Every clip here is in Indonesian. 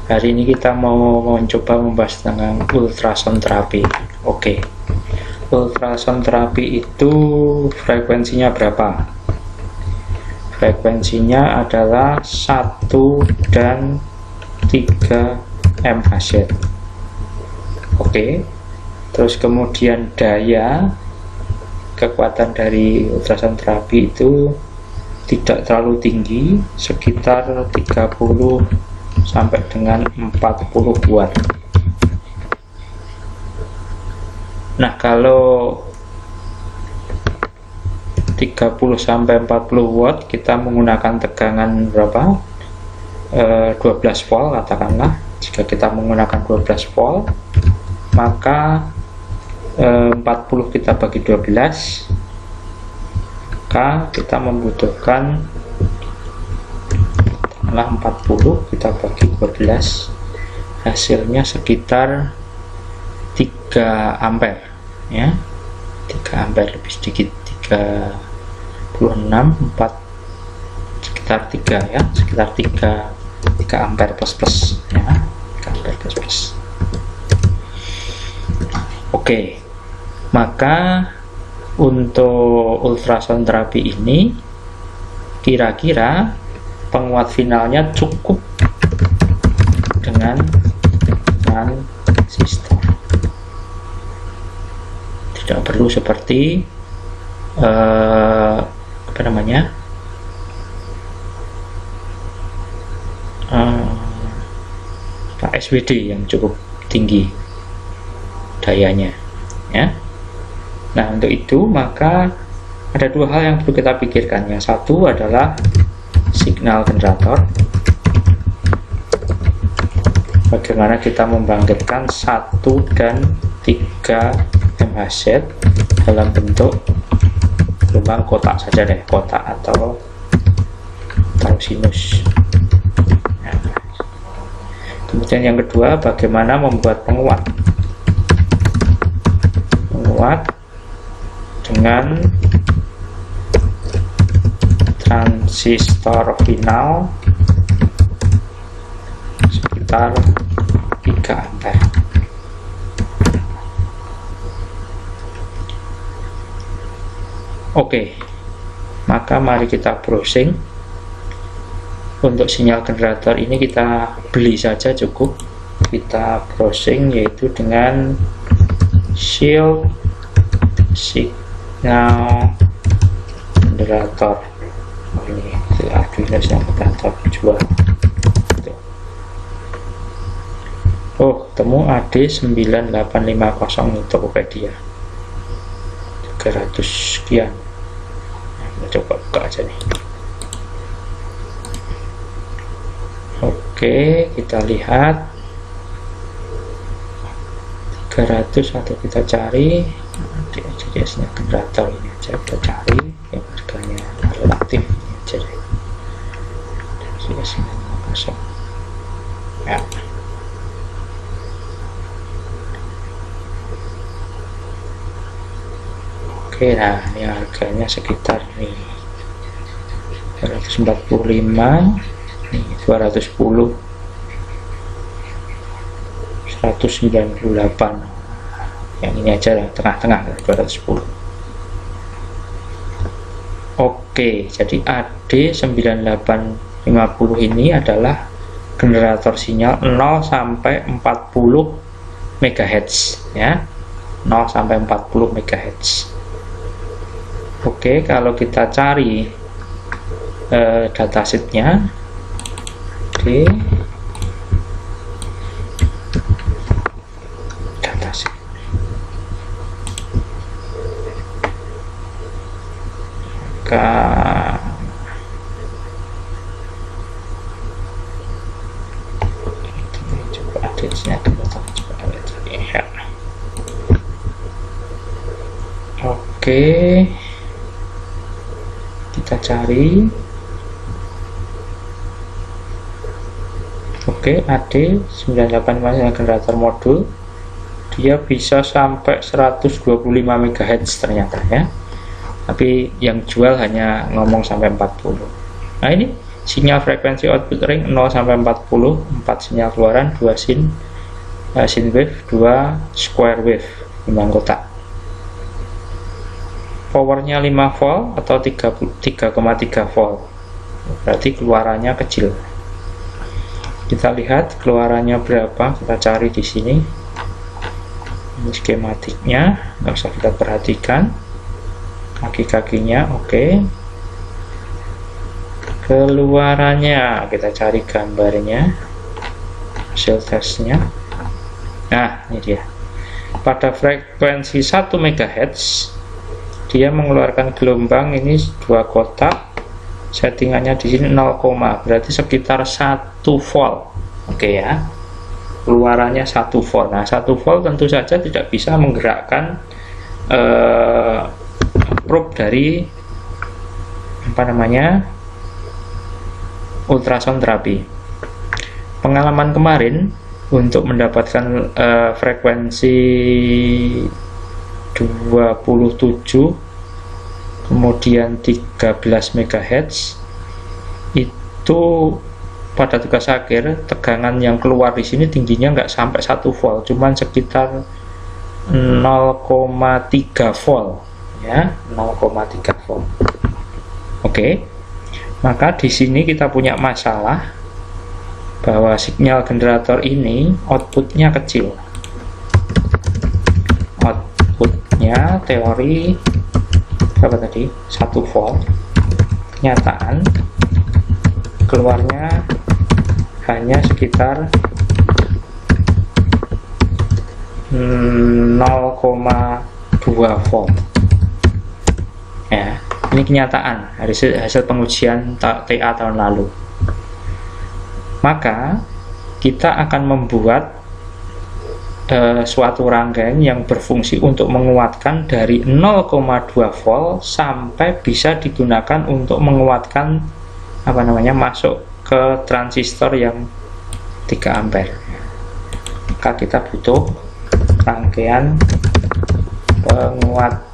Hari ini kita mau mencoba membahas tentang ultrasound terapi. Oke. Ultrasound terapi itu frekuensinya berapa? Frekuensinya adalah 1 dan 3 MHz. Oke. Terus kemudian daya kekuatan dari ultrasound terapi itu tidak terlalu tinggi, sekitar 30 sampai dengan 40 watt. Nah, kalau 30 sampai 40 watt kita menggunakan tegangan berapa? 12 volt katakanlah. Jika kita menggunakan 12 volt, maka 40 kita bagi 12, maka kita membutuhkan 40 kita bagi 12, hasilnya sekitar 3 ampere ya, 3 ampere lebih sedikit, 36, 4 sekitar 3 ya, sekitar 3 ampere plus ya, 3 ampere plus. Oke, maka untuk ultrasound terapi ini kira-kira penguat finalnya cukup dengan transistor, tidak perlu seperti SWD yang cukup tinggi dayanya ya. Nah, untuk itu maka ada dua hal yang perlu kita pikirkan. Yang satu adalah signal generator, bagaimana kita membangkitkan 1 dan 3 MHz dalam bentuk gelombang kotak saja deh, kotak atau sinus. Nah, kemudian yang kedua, bagaimana membuat penguat dengan transistor final sekitar 3 ampere. Oke, maka mari kita browsing. Untuk sinyal generator ini kita beli saja cukup. Kita browsing yaitu dengan Shield signal generator. Ini Arduino yang kita jual. Oh, temu AD9850 di Tokopedia, 300 sekian. Nah, kita coba buka aja nih. Oke, kita lihat 300 atau kita cari jenisnya generator ini aja, kita cari yang harganya relatif ini aja deh. Ya. Oke, nah ini harganya sekitar nih 245, nih 210, 198. Yang ini aja lah, tengah-tengah 210. Oke, jadi AD9850 ini adalah generator sinyal 0 sampai 40 MHz ya. 0 sampai 40 MHz. Oke, kalau kita cari datasheetnya, oke, datasheet. Coba adanya coba lihat. Oke, kita cari. Oke, AD9850 generator modul, dia bisa sampai 125 MHz ternyata ya. Tapi yang jual hanya ngomong sampai 40. Nah, ini sinyal frekuensi output ring 0 sampai 40, 4 sinyal keluaran, 2 sine wave, 2 square wave, timbang kotak. Powernya 5 volt atau 3,3 volt, berarti keluarannya kecil. Kita lihat keluarannya berapa, kita cari di sini. Ini skematiknya, nggak usah kita perhatikan. Kaki-kakinya oke. Keluarannya kita cari gambarnya, hasil tesnya. Nah, ini dia. Pada frekuensi 1 MHz dia mengeluarkan gelombang ini 2 kotak. Settingannya di sini 0, berarti sekitar 1 volt. Oke ya. Keluarannya 1 volt. Nah, 1 volt tentu saja tidak bisa menggerakkan probe dari ultrasound terapi. Pengalaman kemarin untuk mendapatkan frekuensi 27 kemudian 13 MHz itu pada tugas akhir tegangan yang keluar di sini tingginya nggak sampai 1 volt, cuman sekitar 0,3 volt ya, 0,3 volt. Oke. Maka di sini kita punya masalah bahwa sinyal generator ini outputnya kecil. Outputnya teori berapa tadi? 1 volt. Kenyataan keluarnya hanya sekitar 0,2 volt. Ya. Ini kenyataan hasil pengujian TA tahun lalu. Maka kita akan membuat suatu rangkaian yang berfungsi untuk menguatkan dari 0,2 volt sampai bisa digunakan untuk menguatkan masuk ke transistor yang 3 ampere. Maka kita butuh rangkaian penguat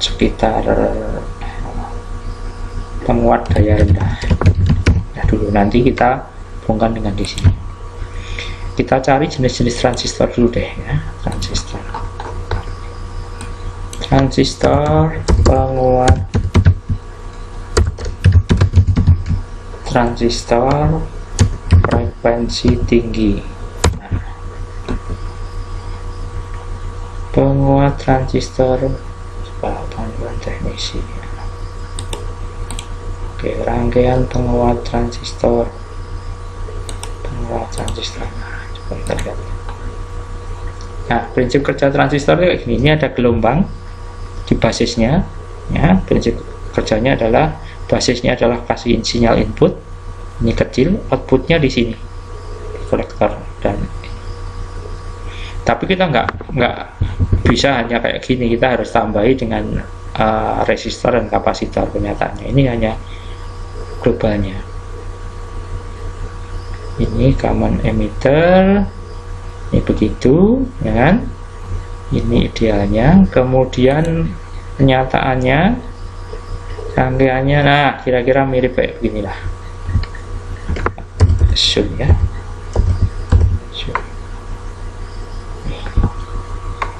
sekitar penguat daya rendah. Nah, dulu nanti kita hubungkan dengan di sini. Kita cari jenis-jenis transistor dulu deh ya. Transistor penguat, transistor frekuensi tinggi. Penguat transistor penguat teknisi. Oke, rangkaian penguat transistor. Nah, coba kita lihat. Nah, prinsip kerja transistor kayak gini. Ini ada gelombang di basisnya. Ya, prinsip kerjanya adalah basisnya adalah kasih sinyal input. Ini kecil, outputnya di sini, di kolektor dan. Tapi kita nggak bisa hanya kayak gini, kita harus tambahi dengan resistor dan kapasitor. Kenyataannya ini hanya globalnya. Ini common emitter, ini begitu ya kan, ini idealnya. Kemudian kenyataannya rangkaiannya, nah kira-kira mirip kayak beginilah. Zoom ya.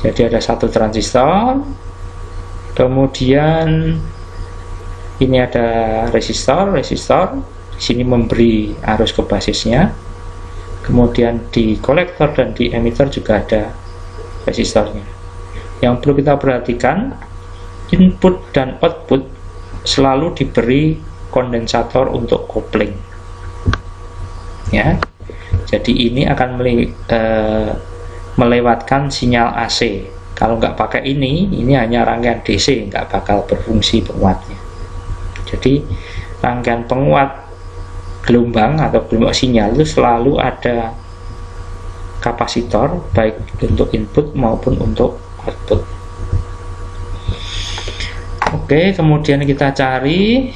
Jadi ada satu transistor, kemudian ini ada resistor. Di sini memberi arus ke basisnya, kemudian di kolektor dan di emitter juga ada resistornya. Yang perlu kita perhatikan, input dan output selalu diberi kondensator untuk kopling. Ya, jadi ini akan melewatkan sinyal AC. Kalau nggak pakai ini hanya rangkaian DC, nggak bakal berfungsi penguatnya. Jadi rangkaian penguat gelombang atau gelombang sinyal itu selalu ada kapasitor, baik untuk input maupun untuk output. Oke, kemudian kita cari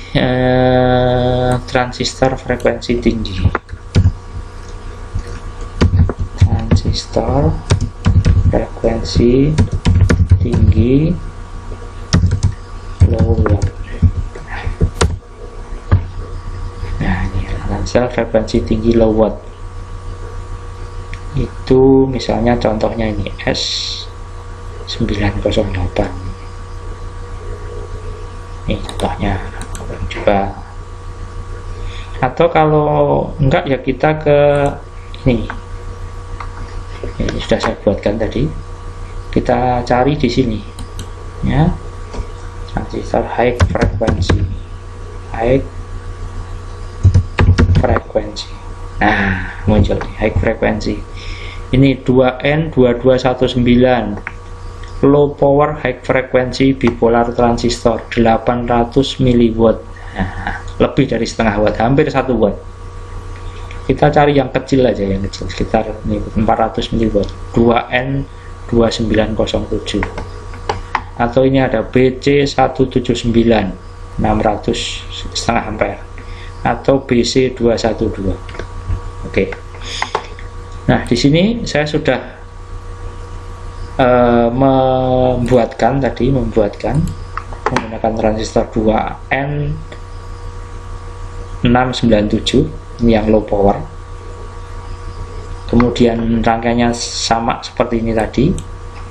transistor frekuensi tinggi. Transistor frekuensi tinggi low load. istilah frekuensi tinggi low watt. Itu misalnya contohnya ini S908. Ini contohnya, coba. Atau kalau enggak ya kita ke ini sudah saya buatkan tadi, kita cari di sini ya, transistor high frequency. Nah, muncul high frequency. Ini 2N2219 low power high frequency bipolar transistor 800 mW. Nah, lebih dari setengah watt, hampir 1 watt. Kita cari yang kecil aja, yang kecil sekitar 400 mW, 2N2907. Atau ini ada BC179 600 setengah ampere, atau BC212. Oke. Nah, di sini saya sudah membuatkan menggunakan transistor 2N697 ini yang low power. Kemudian rangkaiannya sama seperti ini tadi,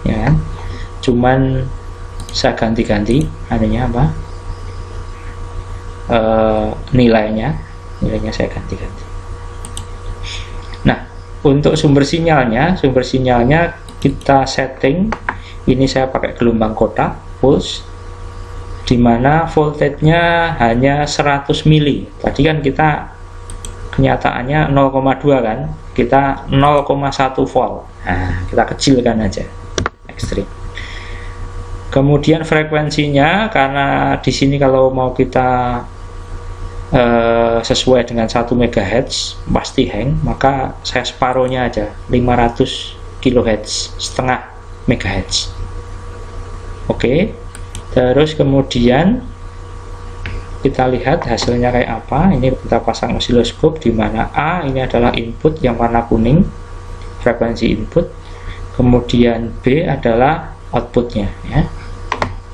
ya kan? Cuman saya ganti-ganti adanya apa? Nilainya saya ganti-ganti. Nah, untuk sumber sinyalnya kita setting, ini saya pakai gelombang kotak pulse, dimana voltage-nya hanya 100 mili. Tadi kan kita kenyataannya 0,2 kan, kita 0,1 volt. Nah, kita kecilkan aja, ekstrim. Kemudian frekuensinya, karena di sini kalau mau kita sesuai dengan 1 MHz pasti hang, maka saya separuhnya aja, 500 kHz, setengah MHz. Oke. Terus kemudian kita lihat hasilnya kayak apa. Ini kita pasang osiloskop, di mana A ini adalah input yang warna kuning, frekuensi input, kemudian B adalah outputnya ya.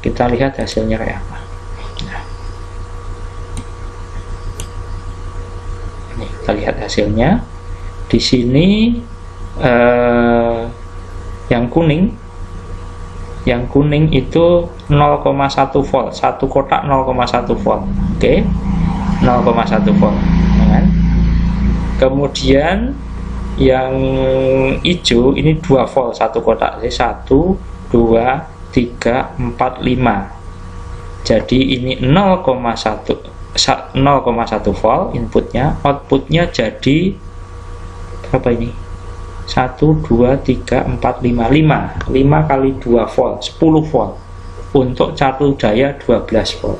Kita lihat hasilnya kayak apa. Nah, ini kita lihat hasilnya. Di sini yang kuning itu 0,1 volt, satu kotak 0,1 volt. Oke, 0,1 volt ya kan? Kemudian yang hijau ini 2 volt satu kotak, jadi 1, 2, 3, 4, 5. Jadi ini 0,1 volt inputnya, outputnya jadi berapa ini? 1, 2, 3, 4, 5 kali 2 volt, 10 volt untuk satu daya 12 volt,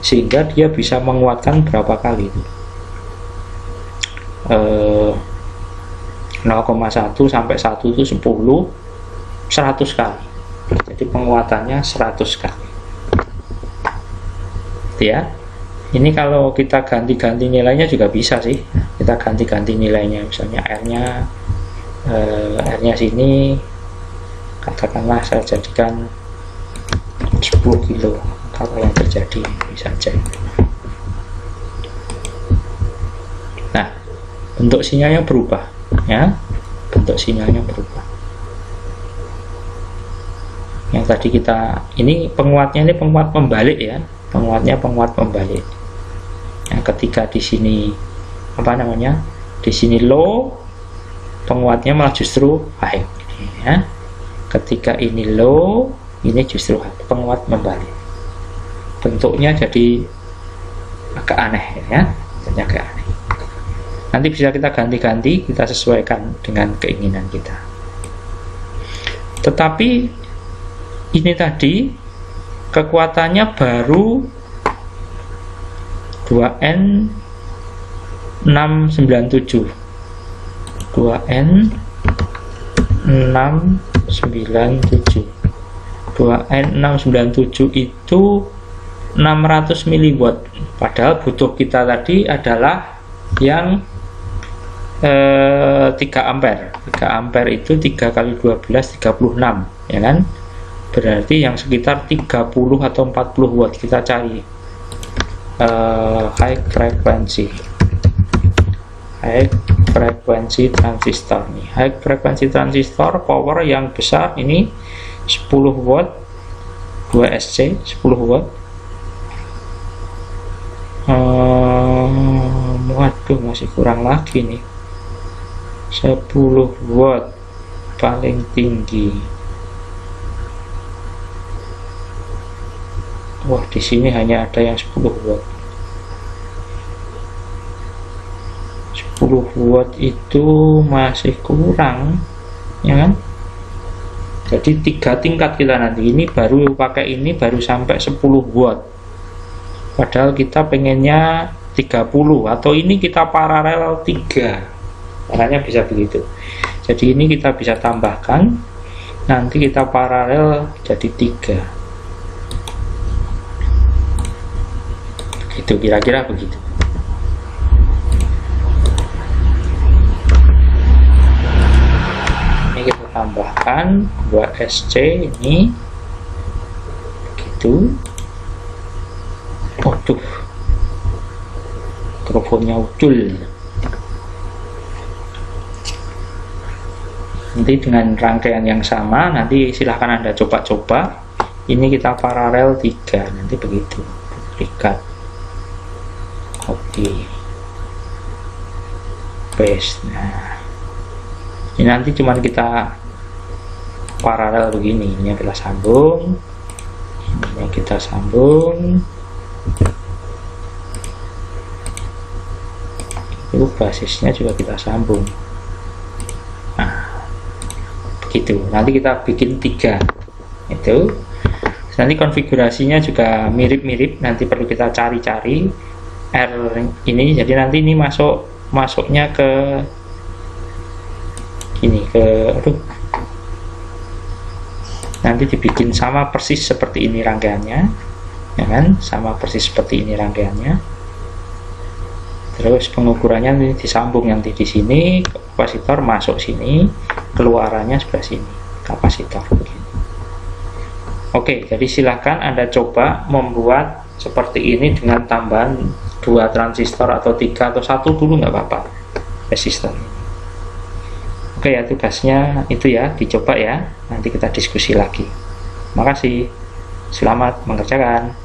sehingga dia bisa menguatkan berapa kali itu? 0,1 sampai 1 itu 10, 100 kali. Jadi penguatannya 100 kali ya. Ini kalau kita ganti-ganti nilainya juga bisa sih, kita ganti-ganti nilainya, misalnya R-nya sini katakanlah saya jadikan 10 kilo, kalau yang terjadi bisa cek. Nah, bentuk sinyalnya berubah ya, bentuk sinyalnya berubah. Yang tadi kita, ini penguatnya, ini penguat pembalik ya, penguatnya penguat pembalik. Yang ketika di sini apa namanya, di sini low, penguatnya malah justru high ya. Ketika ini low, ini justru high, penguat membalik. Bentuknya jadi agak aneh ya, bentuknya agak aneh. Nanti bisa kita ganti-ganti, kita sesuaikan dengan keinginan kita. Tetapi ini tadi kekuatannya baru 2N697 2N697 itu 600 mW, padahal butuh kita tadi adalah yang 3 ampere. 3 ampere itu 3 kali 12 36 ya kan, berarti yang sekitar 30 atau 40 watt. Kita cari high frequency high frequency transistor nih. High frequency transistor power yang besar ini 10 watt 2SC 10 watt. Waduh, masih kurang lagi nih. 10 watt paling tinggi. Wah, di sini hanya ada yang 10 watt. 10 watt itu masih kurang, ya kan? Jadi 3 tingkat kita nanti. Ini baru pakai ini baru sampai 10 watt. Padahal kita pengennya 30, atau ini kita paralel 3. Caranya bisa begitu. Jadi ini kita bisa tambahkan, nanti kita paralel jadi 3. Itu kira-kira begitu. Ini kita tambahkan 2SC ini begitu. Waduh, mikrofonnya ucul. Nanti dengan rangkaian yang sama, nanti silahkan Anda coba-coba. Ini kita paralel 3, nanti begitu. Duplikat. Copy paste. Nah, ini nanti cuman kita paralel begini. Ini kita sambung, ini kita sambung. Itu basisnya juga kita sambung. Nah, begitu. Nanti kita bikin 3 itu. Nanti konfigurasinya juga mirip-mirip. Nanti perlu kita cari-cari R ini. Jadi nanti ini masuknya ke ini nanti dibikin sama persis seperti ini rangkaiannya, ya kan? Sama persis seperti ini rangkaiannya. Terus pengukurannya nanti disambung, nanti di sini kapasitor masuk sini, keluarannya sebelah sini kapasitor. Oke, jadi silahkan Anda coba membuat seperti ini dengan tambahan 2 transistor atau 3 atau 1 dulu nggak apa-apa resistor. Oke ya, tugasnya itu ya, dicoba ya, nanti kita diskusi lagi. Makasih, selamat mengerjakan.